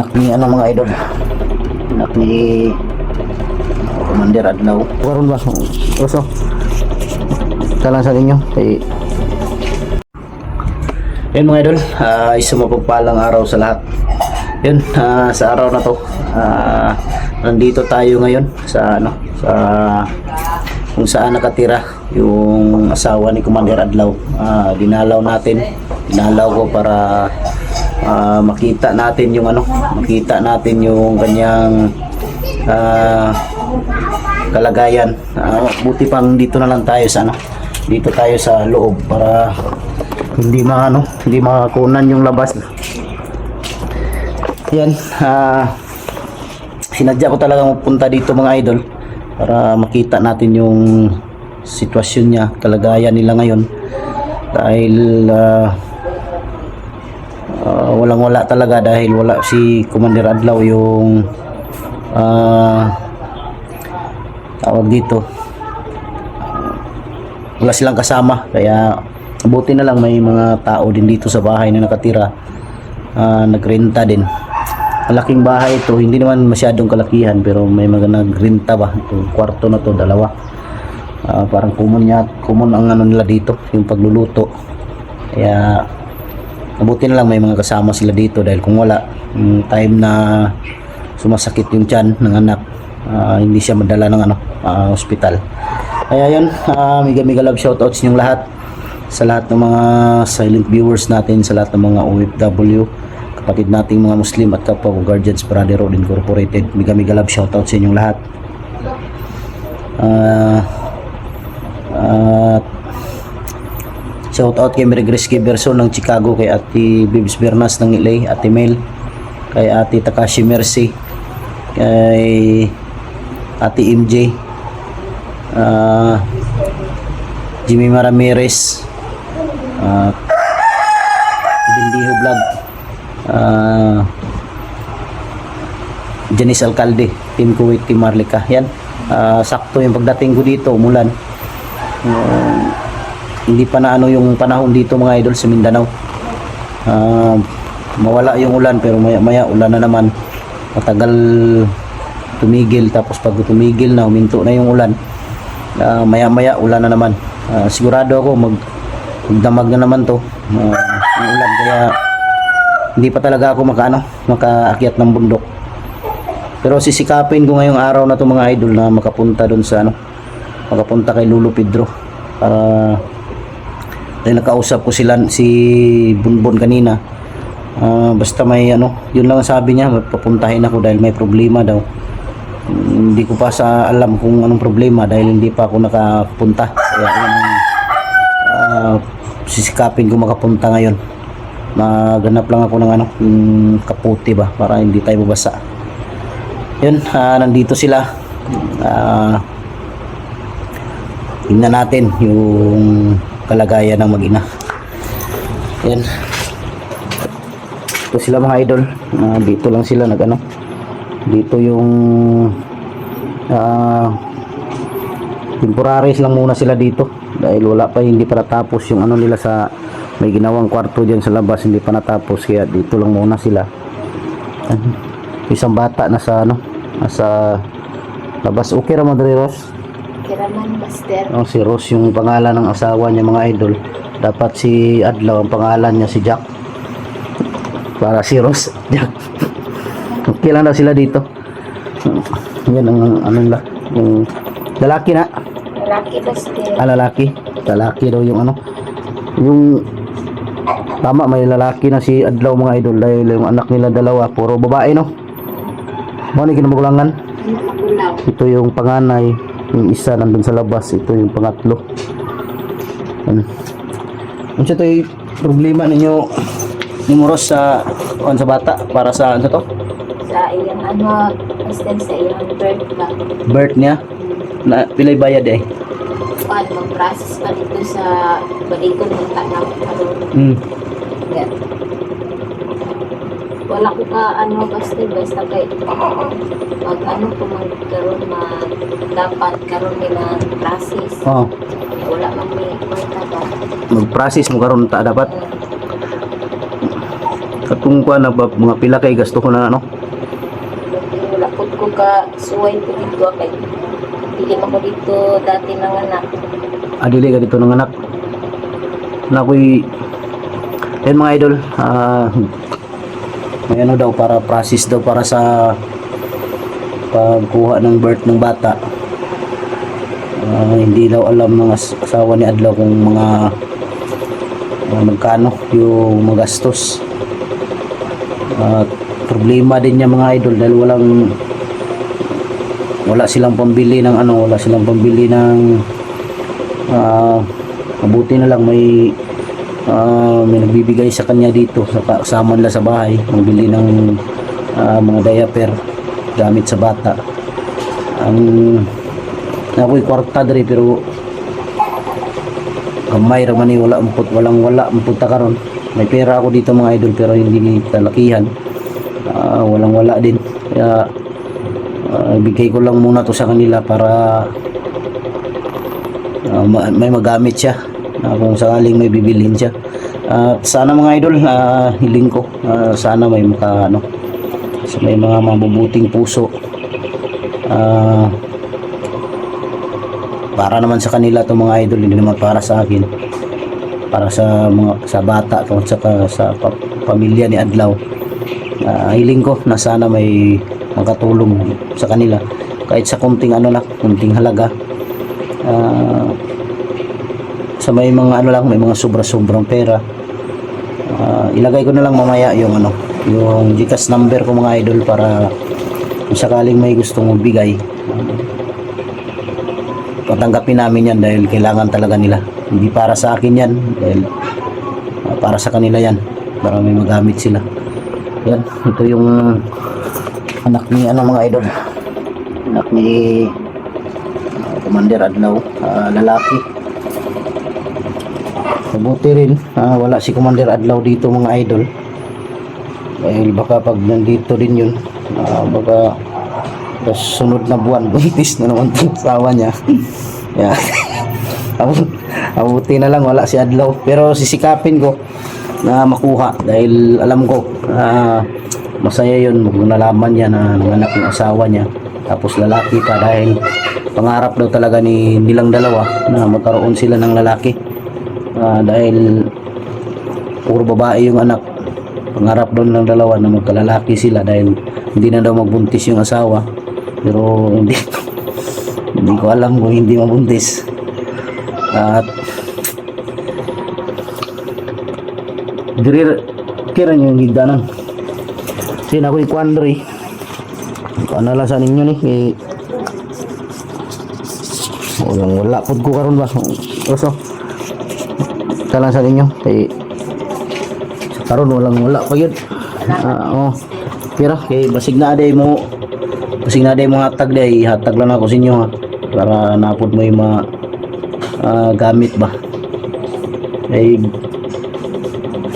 Anak ni ano mga idol, anak ni Commander Adlaw. Karon ba? Oso. Kalang sa inyo kay yun mga idol, isang mapagpalang araw sa lahat. Yun, sa araw na to, nandito tayo ngayon sa ano, sa kung saan nakatira yung asawa ni Commander Adlaw. Dinalaw ko para makita natin yung ano, makita natin yung kanyang kalagayan. Buti pang dito na lang tayo sa ano, dito tayo sa loob para hindi makakunan yung labas. Yan, sinadya ko talaga magpunta dito mga idol para makita natin yung sitwasyon niya, kalagayan nila ngayon dahil walang-wala talaga dahil wala si Commander Adlaw yung tawag dito, wala silang kasama, kaya buti na lang may mga tao din dito sa bahay na nakatira, nagrenta din. Malaking bahay ito, hindi naman masyadong kalakihan pero may mga nagrenta ba. Ito, kwarto na to, dalawa. Parang common ang ano nila dito, yung pagluluto. Kaya mabuti na lang may mga kasama sila dito dahil kung wala, yung time na sumasakit yung tiyan ng anak, hindi siya madala ng ano, hospital. Kaya yun, mega love shoutouts ninyong lahat sa lahat ng mga silent viewers natin, sa lahat ng mga OFW, kapatid nating mga Muslim at kapwa ko Guardians Brotherhood Incorporated. Mega love shoutout sa inyong lahat. Shoutout kay Mary Grace Giberson ng Chicago, kay Ate Bibs Bernas ng LA, Ate Mel, kay Ate Takashi Mercy, kay Ate MJ, Jimmy Ramirez, Bindiho Vlog, Janice Alcalde, Team Kuwait, Team Marlica. Yan, sakto yung pagdating ko dito, umulan. Hindi pa na ano yung panahon dito mga idol sa Mindanao. Mawala yung ulan pero maya ulan na naman. Matagal tumigil, tapos pag tumigil na, huminto na yung ulan, maya ulan na naman. Sigurado ako magdamag na naman to ang ulan, kaya hindi pa talaga ako makaakyat ng bundok. Pero sisikapin ko ngayong araw na to mga idol na makapunta doon sa ano, makapunta kay Lolo Pedro para dahil nakausap ko si Bunbon kanina. Basta may ano, yun lang ang sabi niya, papuntahin ako dahil may problema daw. Hindi ko pa alam kung anong problema dahil hindi pa ako nakapunta, kaya sisikapin ko makapunta ngayon. Maganap lang ako ng ano, kaputi ba para hindi tayo mabasa. Yun, nandito sila. Tingnan natin yung kalagayan ng mag-ina. Yan, ito sila mga idol. Dito lang sila dito yung temporaries lang muna sila dito dahil hindi pa natapos yung ano nila, sa may ginawang kwarto dyan sa labas, hindi pa natapos, kaya dito lang muna sila. Isang bata nasa labas. Okay ra Madre Ros? Kiraman Master. Si Ros yung pangalan ng asawa niya mga idol. Dapat si Adlaw ang pangalan niya, si Jack. Para si Ros, Jack. Okay lang daw sila dito. Yan ang ano nila. Yung lalaki na. Lalaki Master. Lalaki daw yung ano. Yung tama, may lalaki na si Adlaw mga idol dahil yung anak nila dalawa puro babae, no? Ano yung kinamagulangan? Ito yung panganay, yung isa nandun sa labas, ito yung pangatlo. Ano siya ito yung problema ninyo ni Moros sa bata para sa ano to? Sa iyang ano, Master, sa iyang birth ba? Birth niya? Na pilay bayad eh. Mag-process pa dito sa balikon ng tanang. Yeah. Wala ko ka ano basta kay mag ano kung magkaroon dapat karon nila process. Wala man may ba. Mag-process mo karon ta dapat. katong kuan na mga pila kay gasto ko na ano. Wala po ko ka suway po dito kay hindi mo ko dito dati ng anak. Adili ka dito ng anak. Na ko'y yan mga idol, may ano daw para process daw para sa pagkuha ng birth ng bata. Hindi daw alam ng asawa ni Adlaw kung mga magkano yung magastos. Problema din niya mga idol dahil wala silang pambili ng wala silang pambili ng mabuti na lang may nagbibigay sa kanya dito sa kasama nila sa bahay, magbili ng mga diaper gamit sa bata. Ako'y kwarta diri pero kamay raman wala amput ta karon. May pera ako dito mga idol pero hindi talakihan. Wala din. Kaya bigay ko lang muna to sa kanila para may magamit siya kung sakaling may bibilhin siya. Sana mga idol, hiling ko sana may may mga mabubuting puso para naman sa kanila to mga idol, hindi naman para sa akin, para sa bata at saka sa pamilya ni Adlaw. Hiling ko na sana may makatulong sa kanila kahit sa kunting kunting halaga. Sa may mga may mga sobrang pera, ilagay ko na lang mamaya yung GCash number ko mga idol para kung sakaling may gustong magbigay, patanggapin namin yan dahil kailangan talaga nila. Hindi para sa akin yan dahil para sa kanila yan, para may magamit sila. Yan, ito yung anak ni mga idol, anak ni Commander Adlaw, lalaki. Mabuti rin wala si Commander Adlaw dito mga idol dahil baka pag nandito din yun, baka sunod na buwan buntis na naman itong asawa niya. Yeah. Mabuti na lang wala si Adlaw pero sisikapin ko na makuha dahil alam ko masaya yun kung nalaman niya na nanganak yung asawa niya tapos lalaki pa, dahil pangarap daw talaga nilang dalawa na magkaroon sila ng lalaki. Dahil puro babae yung anak, pangarap daw ng dalawa na magkalalaki sila dahil hindi na daw magbuntis yung asawa. Pero hindi ko alam kung hindi mabuntis. At dirir kiran yung higdanan. Sin ako ikwandri. Ano lang sa ninyo ni? Wala pod ko karon ba? Oso. Kalang sa ninyo kay sa karon wala pa yun. Kira kay basig na day mo hatag day, hatag lang ako sa inyo para napod mo yung gamit ba. Ay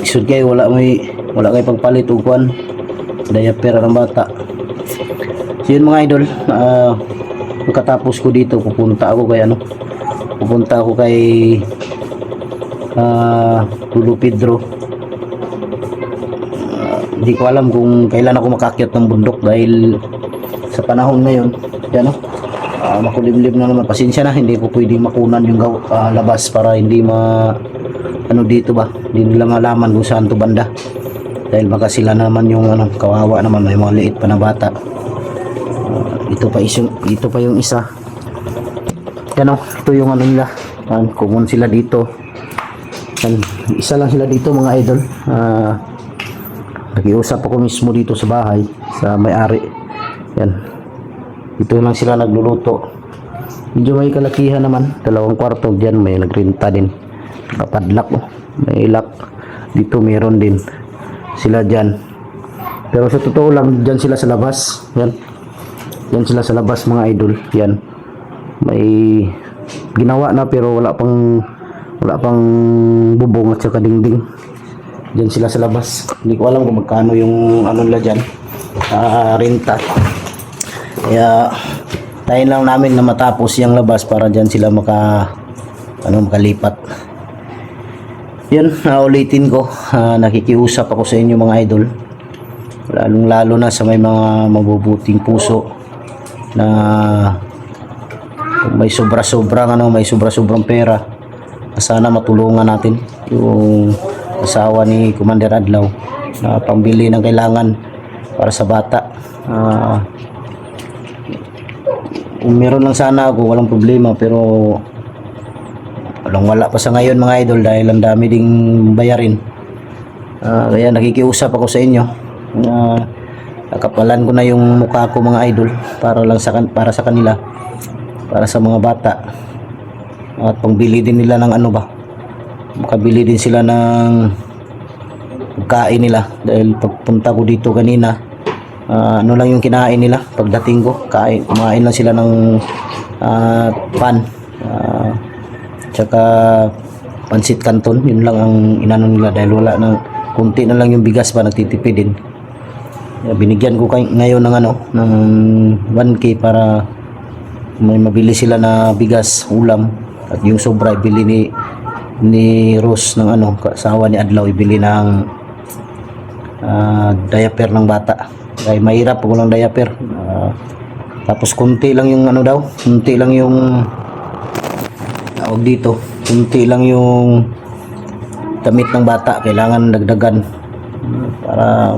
isud kay wala kay pagpalit og kuan diaper ng bata. So yun mga idol, pagkatapos ko dito pupunta ako kay Tulo Pedro. Hindi ko alam kung kailan ako makakyat ng bundok dahil sa panahon ngayon yan makulimlim na naman. Pasensya na, hindi ko pwedeng makunan yung labas para hindi dito ba, hindi nila malaman kung saan to banda dahil baka sila naman yung kawawa naman, may mga liit pa na bata. Ito pa yung isa yan ito yung nila, common sila dito. Isa lang sila dito mga idol. Nakiusap ako mismo dito sa bahay sa may-ari. Yan. Dito lang sila nagluluto. Medyo may kalakihan naman. 2 kwarto diyan, may nagrenta din. Padlock may lock. Dito meron din sila diyan. Pero sa totoo lang diyan sila sa labas. Yan. Yan sila sa labas mga idol. Yan. May ginawa na pero wala pang bubong at saka dingding. Diyan sila sa labas. Hindi ko alam kung magkano yung nila dyan, renta. Kaya tayo lang namin na matapos yung labas para dyan sila makalipat. Yun, ulitin ko, nakikiusap ako sa inyo mga idol, lalong lalo na sa may mga mabubuting puso na kung may sobra-sobrang pera, sana matulungan natin yung asawa ni Commander Adlaw na pambili ng kailangan para sa bata. Kung meron lang sana ako, walang problema, pero wala pa sa ngayon mga idol dahil ang dami ding bayarin. Kaya nakikiusap ako sa inyo, nakapalan ko na yung mukha ko mga idol para lang para sa kanila, para sa mga bata, at pangbili din nila ng ano ba, makabili din sila ng pagkain nila. Dahil pagpunta ko dito kanina, ano lang yung kinain nila pagdating ko, kumain lang sila ng pan, tsaka pansit canton. Yun lang ang inano nila dahil wala na, kunti na lang yung bigas pa, nagtitipid din. Binigyan ko ngayon ng ng 1K para may mabili sila na bigas, ulam, at yung sobra ibili ni Rose ng kasawa ni Adlaw, ibili ng diaper ng bata. Ay mahirap pag walang diaper. Tapos kunti lang yung kunti lang yung tawag dito, kunti lang yung damit ng bata, kailangan dagdagan para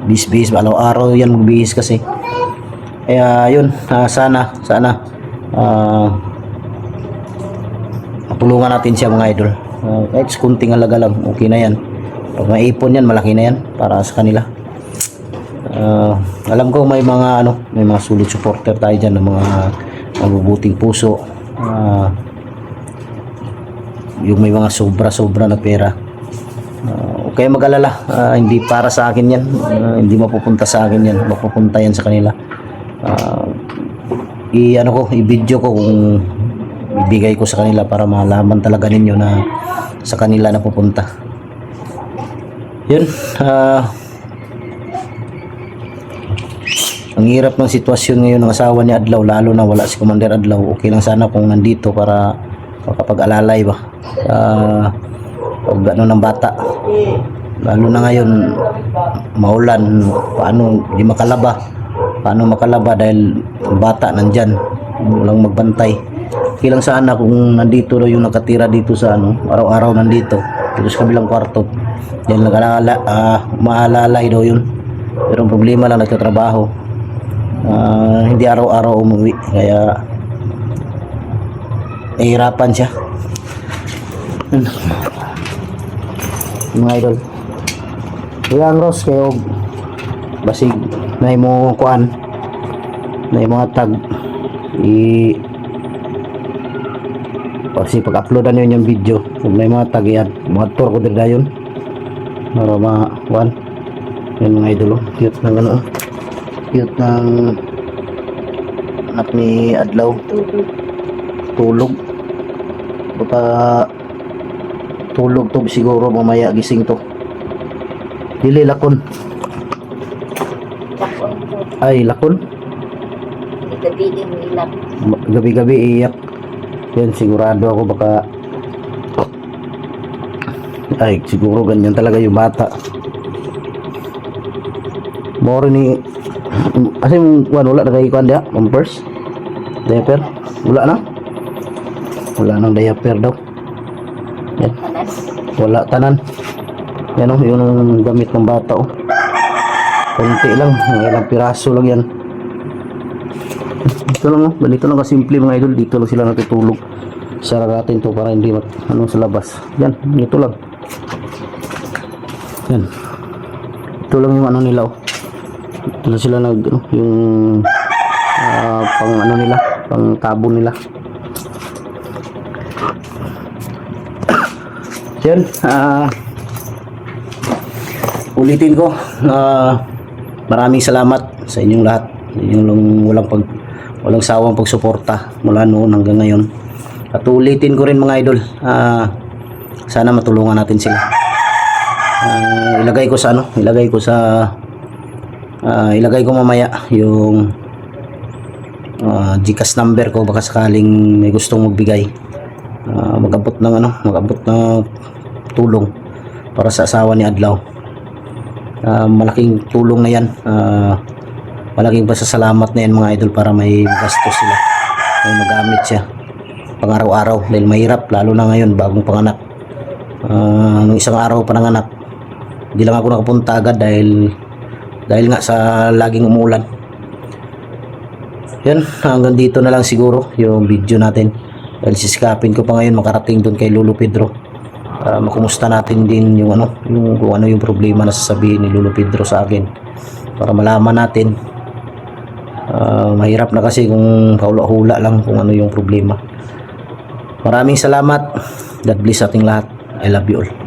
bis araw-araw yan magbihis kasi. Kaya yun, sana matulungan natin siya mga idol. Kahit kunting halaga lang, okay na yan. Pag maipon yan, malaki na yan para sa kanila. Alam ko may mga may mga solid supporter tayo dyan ng mga mabubuting puso, yung may mga sobra na pera. Okay, mag-alala, hindi para sa akin yan, hindi mapupunta sa akin yan, mapupunta yan sa kanila. I-video ko kung ibigay ko sa kanila para malaman talaga ninyo na sa kanila napupunta. Yun, ang hirap ng sitwasyon ngayon ng asawa ni Adlaw, lalo na wala si Commander Adlaw. Okay lang sana kung nandito para makapag-alalay ba pag ng bata, lalo na ngayon maulan. Paano makalaba dahil ang bata nandyan, walang magbantay. Okay lang sana kung nandito daw yung nakatira dito sa araw-araw nandito sa kabilang kwarto, yan maalalay daw yun. Pero ang problema lang, nagtatrabaho, hindi araw-araw umuwi, kaya nahihirapan siya. Mga idol, kaya ang Ross kayo basig na mo kuan na mga tag kasi pag-uploadan nyo yung video, kung may mga tag yan, mga tour ko din dayon para mga kuan. Yan mga idol, cute ng cute ng anak ni Adlaw, tulog baka tulog to siguro, mamaya gising to. Dili lakon, ay lakon, gabi-gabi iyak yan. Sigurado ako baka siguro ganyan talaga yung bata. More ni kasi wala na kayo kuan dia, pampers, diaper, wala nang diaper daw. Yan, wala tanan. Yan yung gamit ng bata konti lang, ilang piraso lang yan. Ito lang ganito lang kasimple mga idol. Dito lang sila natutulog. Sara natin to para hindi sa labas. Yan, ito lang. Yan, ito lang yung nila ito lang sila yung pang nila, pang tabo nila. Yan, ulitin ko, maraming salamat sa inyong lahat, inyong walang sawang pagsuporta mula noon hanggang ngayon. At ulitin ko rin mga idol, sana matulungan natin sila. Ilagay ko mamaya yung GCash number ko, baka sakaling may gustong magbigay, magabot ng tulong para sa asawa ni Adlaw. Malaking tulong na yan. Malaking pasasalamat na yan mga idol, para may gastos sila, may magamit siya pang araw-araw, dahil mahirap lalo na ngayon bagong panganak. Nung isang araw pa nanganak, hindi lang ako nakapunta agad dahil nga sa laging umulan. Yan, hanggang dito na lang siguro yung video natin, dahil sisikapin ko pa ngayon makarating doon kay Lolo Pedro para makumusta natin din yung kung ano yung problema na sasabihin ni Lolo Pedro sa akin, para malaman natin. Mahirap na kasi kung kahula-hula lang kung ano yung problema. Maraming salamat. God bless ating lahat. I love you all.